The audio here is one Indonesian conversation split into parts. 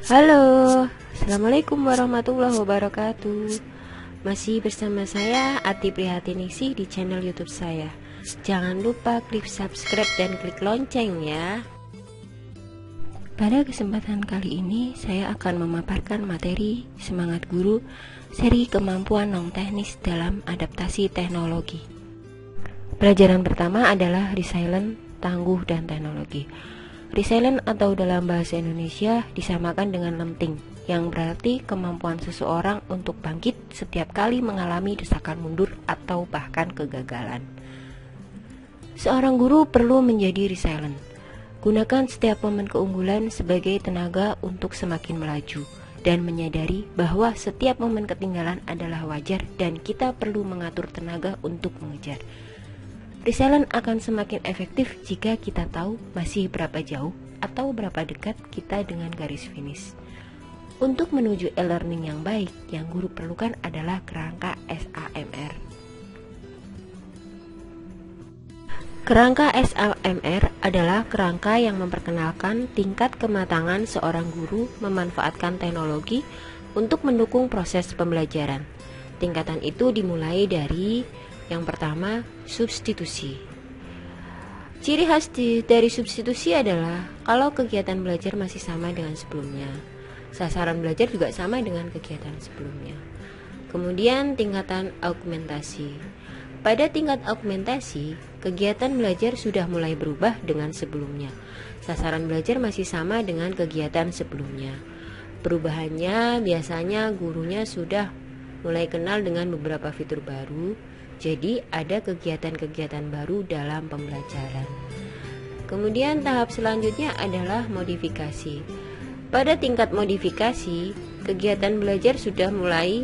Halo, Assalamualaikum warahmatullahi wabarakatuh. Masih bersama saya Ati Prihatinisi di channel YouTube saya. Jangan lupa klik subscribe dan klik lonceng ya. Pada kesempatan kali ini saya akan memaparkan materi Semangat Guru seri kemampuan non teknis dalam adaptasi teknologi. Pelajaran pertama adalah resilient, tangguh dan teknologi. Resilient atau dalam bahasa Indonesia disamakan dengan lenting, yang berarti kemampuan seseorang untuk bangkit setiap kali mengalami desakan mundur atau bahkan kegagalan. Seorang guru perlu menjadi resilient. Gunakan setiap momen keunggulan sebagai tenaga untuk semakin melaju dan menyadari bahwa setiap momen ketinggalan adalah wajar dan kita perlu mengatur tenaga untuk mengejar. Resilient akan semakin efektif jika kita tahu masih berapa jauh atau berapa dekat kita dengan garis finish. Untuk menuju e-learning yang baik, yang guru perlukan adalah kerangka SAMR. Kerangka SAMR adalah kerangka yang memperkenalkan tingkat kematangan seorang guru memanfaatkan teknologi untuk mendukung proses pembelajaran. Tingkatan itu dimulai dari yang pertama, substitusi. Ciri khas dari substitusi adalah kalau kegiatan belajar masih sama dengan sebelumnya, sasaran belajar juga sama dengan kegiatan sebelumnya. Kemudian tingkatan augmentasi. Pada tingkat augmentasi, kegiatan belajar sudah mulai berubah dengan sebelumnya. Sasaran belajar masih sama dengan kegiatan sebelumnya. Perubahannya biasanya gurunya sudah mulai kenal dengan beberapa fitur baru. Jadi ada kegiatan-kegiatan baru dalam pembelajaran. Kemudian tahap selanjutnya adalah modifikasi. Pada tingkat modifikasi, kegiatan belajar sudah mulai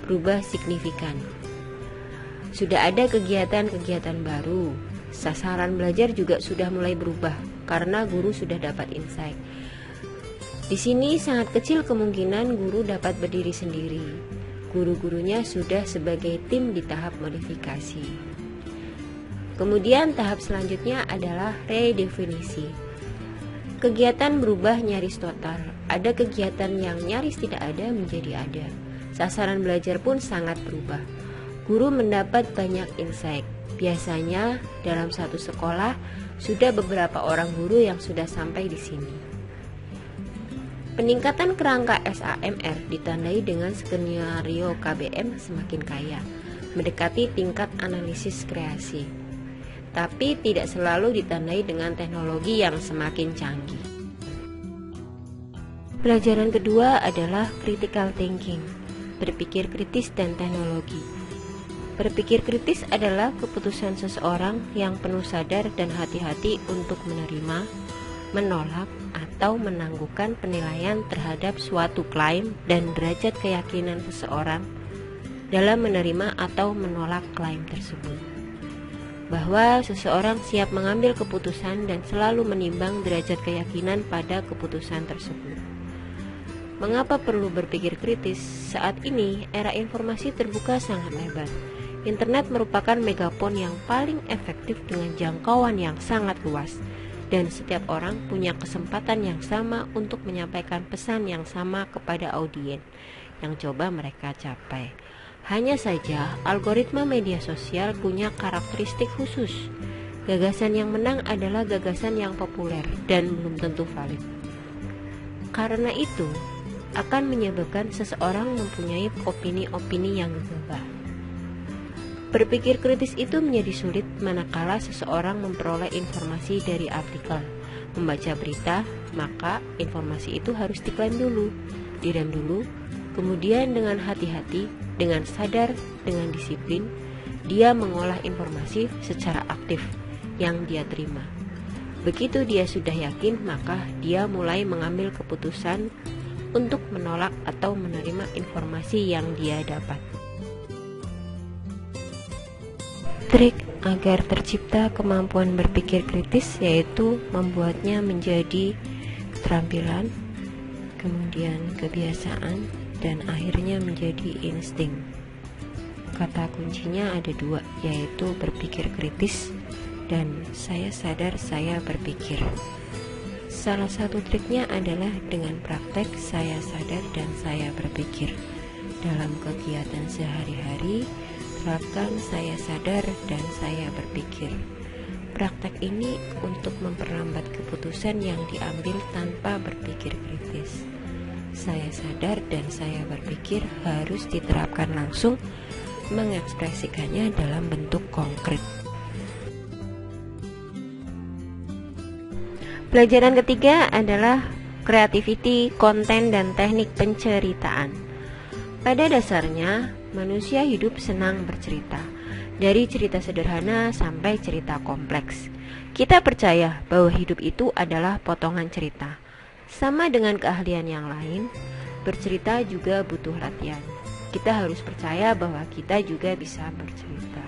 berubah signifikan. Sudah ada kegiatan-kegiatan baru. Sasaran belajar juga sudah mulai berubah karena guru sudah dapat insight. Di sini sangat kecil kemungkinan guru dapat berdiri sendiri. Guru-gurunya sudah sebagai tim di tahap modifikasi. Kemudian tahap selanjutnya adalah redefinisi. Kegiatan berubah nyaris total. Ada kegiatan yang nyaris tidak ada menjadi ada. Sasaran belajar pun sangat berubah. Guru mendapat banyak insight. Biasanya dalam satu sekolah sudah beberapa orang guru yang sudah sampai di sini. Peningkatan kerangka SAMR ditandai dengan skenario KBM semakin kaya, mendekati tingkat analisis kreasi. Tapi tidak selalu ditandai dengan teknologi yang semakin canggih. Pelajaran kedua adalah critical thinking, berpikir kritis dan teknologi. Berpikir kritis adalah keputusan seseorang yang penuh sadar dan hati-hati untuk menerima, menolak, atau menangguhkan penilaian terhadap suatu klaim dan derajat keyakinan seseorang dalam menerima atau menolak klaim tersebut. Bahwa seseorang siap mengambil keputusan dan selalu menimbang derajat keyakinan pada keputusan tersebut. Mengapa perlu berpikir kritis? Saat ini, era informasi terbuka sangat lebar. Internet merupakan megafon yang paling efektif dengan jangkauan yang sangat luas. Dan setiap orang punya kesempatan yang sama untuk menyampaikan pesan yang sama kepada audiens yang coba mereka capai. Hanya saja, algoritma media sosial punya karakteristik khusus. Gagasan yang menang adalah gagasan yang populer dan belum tentu valid. Karena itu, akan menyebabkan seseorang mempunyai opini-opini yang gegabah. Berpikir kritis itu menjadi sulit manakala seseorang memperoleh informasi dari artikel, membaca berita, maka informasi itu harus diklaim dulu, direm dulu, kemudian dengan hati-hati, dengan sadar, dengan disiplin, dia mengolah informasi secara aktif yang dia terima. Begitu dia sudah yakin, maka dia mulai mengambil keputusan untuk menolak atau menerima informasi yang dia dapat. Trik agar tercipta kemampuan berpikir kritis yaitu membuatnya menjadi keterampilan, kemudian kebiasaan, dan akhirnya menjadi insting. Kata kuncinya ada dua, yaitu berpikir kritis dan saya sadar saya berpikir. Salah satu triknya adalah dengan praktek saya sadar dan saya berpikir. Dalam kegiatan sehari-hari, terapkan saya sadar dan saya berpikir. Praktek ini untuk memperlambat keputusan yang diambil tanpa berpikir kritis. Saya sadar dan saya berpikir harus diterapkan langsung, mengekspresikannya dalam bentuk konkret. Pelajaran ketiga adalah creativity, konten, dan teknik penceritaan. Pada dasarnya, manusia hidup senang bercerita, dari cerita sederhana sampai cerita kompleks. Kita percaya bahwa hidup itu adalah potongan cerita. Sama dengan keahlian yang lain, bercerita juga butuh latihan. Kita harus percaya bahwa kita juga bisa bercerita.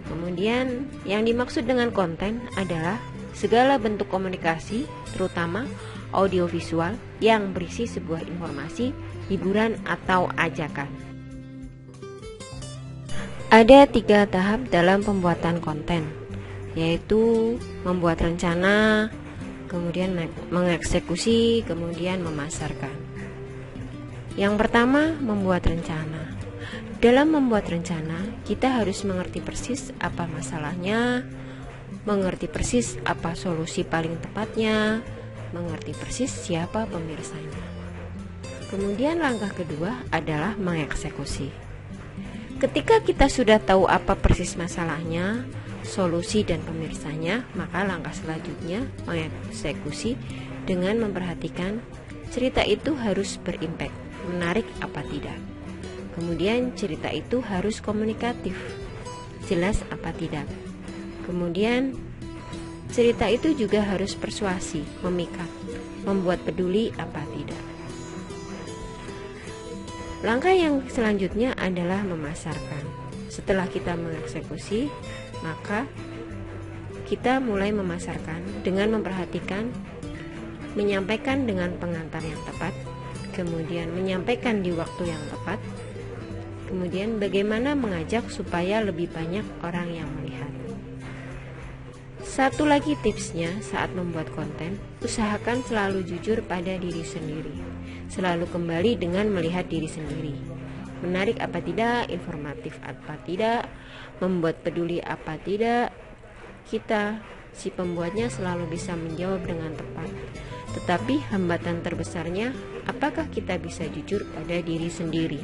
Kemudian, yang dimaksud dengan konten adalah segala bentuk komunikasi, terutama audiovisual, yang berisi sebuah informasi, hiburan, atau ajakan. Ada 3 tahap dalam pembuatan konten, yaitu membuat rencana, kemudian mengeksekusi, kemudian memasarkan. Yang pertama, membuat rencana. Dalam membuat rencana, kita harus mengerti persis apa masalahnya, mengerti persis apa solusi paling tepatnya, mengerti persis siapa pemirsanya. Kemudian langkah kedua adalah mengeksekusi. Ketika kita sudah tahu apa persis masalahnya, solusi dan pemirsanya, maka langkah selanjutnya mengeksekusi dengan memperhatikan cerita itu harus berimpact, menarik apa tidak. Kemudian cerita itu harus komunikatif, jelas apa tidak. Kemudian cerita itu juga harus persuasi, memikat, membuat peduli apa tidak. Langkah yang selanjutnya adalah memasarkan. Setelah kita mengeksekusi, maka kita mulai memasarkan dengan memperhatikan, menyampaikan dengan pengantar yang tepat, kemudian menyampaikan di waktu yang tepat, kemudian bagaimana mengajak supaya lebih banyak orang yang melihat. Satu lagi tipsnya saat membuat konten, usahakan selalu jujur pada diri sendiri. Selalu kembali dengan melihat diri sendiri. Menarik apa tidak, informatif apa tidak, membuat peduli apa tidak. Kita, si pembuatnya, selalu bisa menjawab dengan tepat. Tetapi hambatan terbesarnya, apakah kita bisa jujur pada diri sendiri?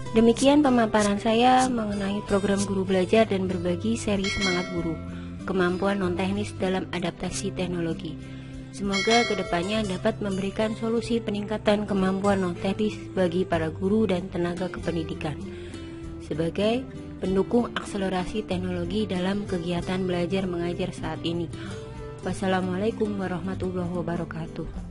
Demikian pemaparan saya mengenai program Guru Belajar dan Berbagi seri Semangat Guru, kemampuan non-teknis dalam adaptasi teknologi. Semoga kedepannya dapat memberikan solusi peningkatan kemampuan non-teknis bagi para guru dan tenaga kependidikan, sebagai pendukung akselerasi teknologi dalam kegiatan belajar mengajar saat ini. Wassalamualaikum warahmatullahi wabarakatuh.